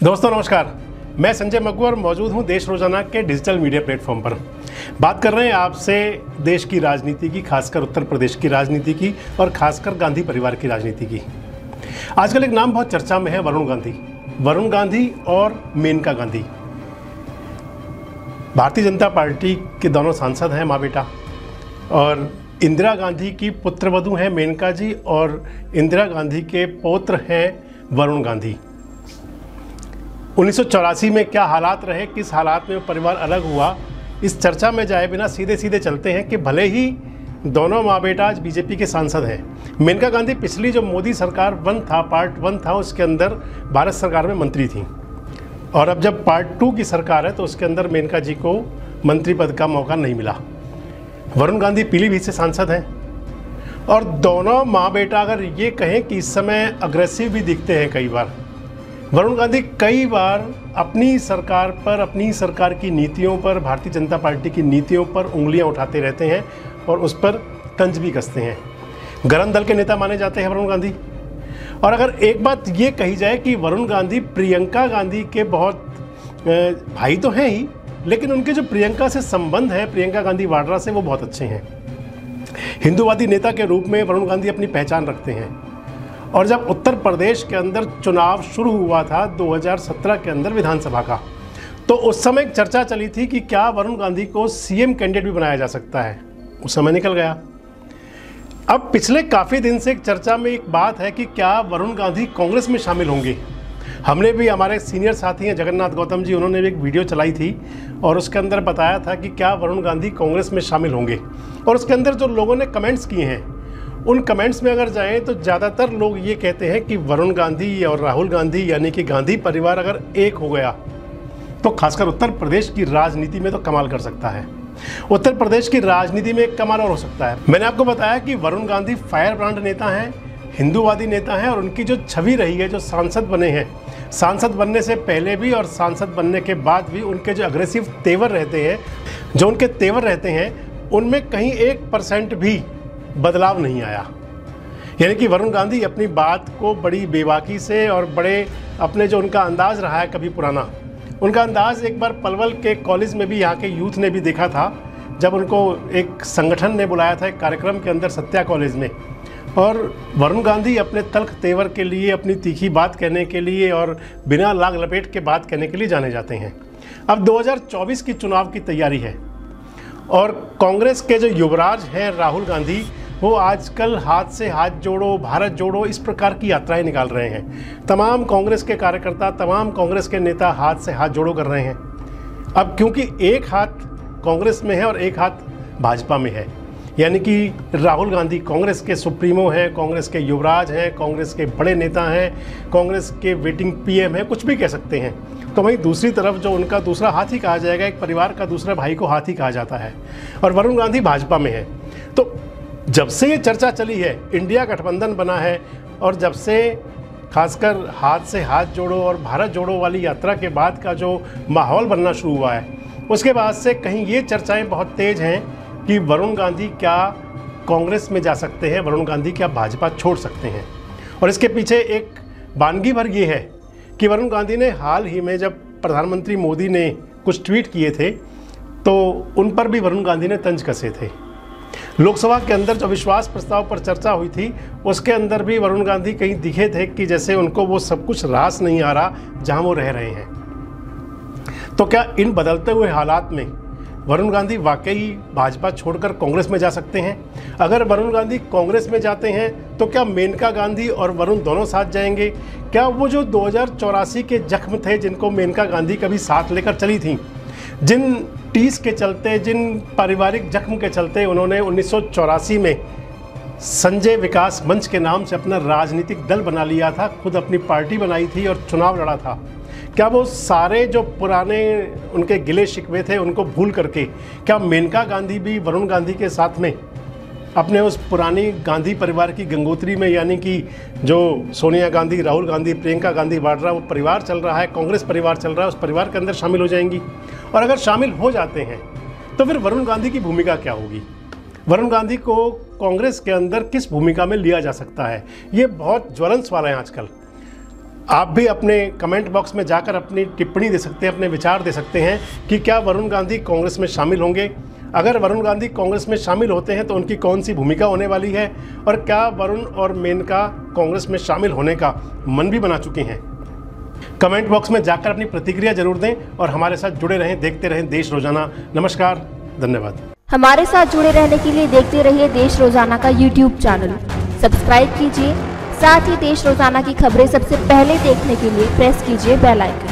दोस्तों नमस्कार, मैं संजय मग्गू और मौजूद हूं देश रोजाना के डिजिटल मीडिया प्लेटफॉर्म पर। बात कर रहे हैं आपसे देश की राजनीति की, खासकर उत्तर प्रदेश की राजनीति की और खासकर गांधी परिवार की राजनीति की। आजकल एक नाम बहुत चर्चा में है, वरुण गांधी और मेनका गांधी। भारतीय जनता पार्टी के दोनों सांसद हैं, माँ बेटा, और इंदिरा गांधी की पुत्रवधू हैं मेनका जी और इंदिरा गांधी के पौत्र हैं वरुण गांधी। 1984 में क्या हालात रहे, किस हालात में परिवार अलग हुआ, इस चर्चा में जाए बिना सीधे सीधे चलते हैं कि भले ही दोनों माँ बेटा आज बीजेपी के सांसद हैं। मेनका गांधी पिछली जो मोदी सरकार पार्ट 1 था उसके अंदर भारत सरकार में मंत्री थी, और अब जब पार्ट 2 की सरकार है तो उसके अंदर मेनका जी को मंत्री पद का मौका नहीं मिला। वरुण गांधी पीलीभीत से सांसद हैं और दोनों माँ बेटा अगर ये कहें कि इस समय अग्रेसिव भी दिखते हैं। कई बार वरुण गांधी कई बार अपनी सरकार पर, अपनी सरकार की नीतियों पर, भारतीय जनता पार्टी की नीतियों पर उंगलियां उठाते रहते हैं और उस पर तंज भी कसते हैं। गरम दल के नेता माने जाते हैं वरुण गांधी। और अगर एक बात ये कही जाए कि वरुण गांधी प्रियंका गांधी के बहुत भाई तो हैं ही, लेकिन उनके जो प्रियंका से संबंध है, प्रियंका गांधी वाड्रा से, वो बहुत अच्छे हैं। हिंदूवादी नेता के रूप में वरुण गांधी अपनी पहचान रखते हैं। और जब उत्तर प्रदेश के अंदर चुनाव शुरू हुआ था 2017 के अंदर विधानसभा का, तो उस समय एक चर्चा चली थी कि क्या वरुण गांधी को सीएम कैंडिडेट भी बनाया जा सकता है। उस समय निकल गया। अब पिछले काफ़ी दिन से एक चर्चा में एक बात है कि क्या वरुण गांधी कांग्रेस में शामिल होंगे। हमने भी, हमारे सीनियर साथी हैं जगन्नाथ गौतम जी, उन्होंने भी एक वीडियो चलाई थी और उसके अंदर बताया था कि क्या वरुण गांधी कांग्रेस में शामिल होंगे। और उसके अंदर जो लोगों ने कमेंट्स किए हैं, उन कमेंट्स में अगर जाएं तो ज़्यादातर लोग ये कहते हैं कि वरुण गांधी और राहुल गांधी यानी कि गांधी परिवार अगर एक हो गया तो खासकर उत्तर प्रदेश की राजनीति में तो कमाल कर सकता है। उत्तर प्रदेश की राजनीति में एक कमाल और हो सकता है। मैंने आपको बताया कि वरुण गांधी फायर ब्रांड नेता हैं, हिंदूवादी नेता हैं, और उनकी जो छवि रही है, जो सांसद बने हैं, सांसद बनने से पहले भी और सांसद बनने के बाद भी उनके जो अग्रेसिव तेवर रहते हैं, जो उनके तेवर रहते हैं, उनमें कहीं 1% भी बदलाव नहीं आया। यानी कि वरुण गांधी अपनी बात को बड़ी बेबाकी से और बड़े अपने जो उनका अंदाज़ रहा है कभी पुराना, उनका अंदाज़ एक बार पलवल के कॉलेज में भी यहाँ के यूथ ने भी देखा था, जब उनको एक संगठन ने बुलाया था एक कार्यक्रम के अंदर सत्या कॉलेज में। और वरुण गांधी अपने तल्ख तेवर के लिए, अपनी तीखी बात कहने के लिए और बिना लाग लपेट के बात कहने के लिए जाने जाते हैं। अब 2024 की चुनाव की तैयारी है और कांग्रेस के जो युवराज हैं राहुल गांधी, वो आजकल हाथ से हाथ जोड़ो, भारत जोड़ो, इस प्रकार की यात्राएं निकाल रहे हैं। तमाम कांग्रेस के कार्यकर्ता, तमाम कांग्रेस के नेता हाथ से हाथ जोड़ो कर रहे हैं। अब क्योंकि एक हाथ कांग्रेस में है और एक हाथ भाजपा में है, यानी कि राहुल गांधी कांग्रेस के सुप्रीमो हैं, कांग्रेस के युवराज हैं, कांग्रेस के बड़े नेता हैं, कांग्रेस के वेटिंग पीएम हैं, कुछ भी कह सकते हैं। तो वहीं दूसरी तरफ जो उनका दूसरा हाथ ही कहा जाएगा, एक परिवार का दूसरा भाई को हाथ ही कहा जाता है, और वरुण गांधी भाजपा में है। तो जब से ये चर्चा चली है, इंडिया गठबंधन बना है, और जब से खासकर हाथ से हाथ जोड़ो और भारत जोड़ो वाली यात्रा के बाद का जो माहौल बनना शुरू हुआ है, उसके बाद से कहीं ये चर्चाएं बहुत तेज़ हैं कि वरुण गांधी क्या कांग्रेस में जा सकते हैं, वरुण गांधी क्या भाजपा छोड़ सकते हैं। और इसके पीछे एक वानगी भर ये है कि वरुण गांधी ने हाल ही में जब प्रधानमंत्री मोदी ने कुछ ट्वीट किए थे तो उन पर भी वरुण गांधी ने तंज कसे थे। लोकसभा के अंदर जो विश्वास प्रस्ताव पर चर्चा हुई थी, उसके अंदर भी वरुण गांधी कहीं दिखे थे कि जैसे उनको वो सब कुछ रास नहीं आ रहा जहां वो रह रहे हैं। तो क्या इन बदलते हुए हालात में वरुण गांधी वाकई भाजपा छोड़कर कांग्रेस में जा सकते हैं? अगर वरुण गांधी कांग्रेस में जाते हैं तो क्या मेनका गांधी और वरुण दोनों साथ जाएंगे? क्या वो जो 2084 के जख्म थे जिनको मेनका गांधी कभी साथ लेकर चली थी, जिन टीस के चलते, जिन पारिवारिक जख्म के चलते उन्होंने 1984 में संजय विकास मंच के नाम से अपना राजनीतिक दल बना लिया था, खुद अपनी पार्टी बनाई थी और चुनाव लड़ा था, क्या वो सारे जो पुराने उनके गिले शिकवे थे उनको भूल करके क्या मेनका गांधी भी वरुण गांधी के साथ में अपने उस पुरानी गांधी परिवार की गंगोत्री में, यानी कि जो सोनिया गांधी, राहुल गांधी, प्रियंका गांधी वाड्रा वो परिवार चल रहा है, कांग्रेस परिवार चल रहा है, उस परिवार के अंदर शामिल हो जाएंगी? और अगर शामिल हो जाते हैं तो फिर वरुण गांधी की भूमिका क्या होगी? वरुण गांधी को कांग्रेस के अंदर किस भूमिका में लिया जा सकता है? ये बहुत ज्वलंत सवाल है आजकल। आप भी अपने कमेंट बॉक्स में जाकर अपनी टिप्पणी दे सकते हैं, अपने विचार दे सकते हैं कि क्या वरुण गांधी कांग्रेस में शामिल होंगे। अगर वरुण गांधी कांग्रेस में शामिल होते हैं तो उनकी कौन सी भूमिका होने वाली है, और क्या वरुण और मेनका कांग्रेस में शामिल होने का मन भी बना चुके हैं। कमेंट बॉक्स में जाकर अपनी प्रतिक्रिया जरूर दें और हमारे साथ जुड़े रहें, देखते रहें देश रोजाना। नमस्कार, धन्यवाद। हमारे साथ जुड़े रहने के लिए देखते रहिए देश रोजाना का यूट्यूब चैनल, सब्सक्राइब कीजिए। साथ ही देश रोजाना की खबरें सबसे पहले देखने के लिए प्रेस कीजिए बेल आइकन।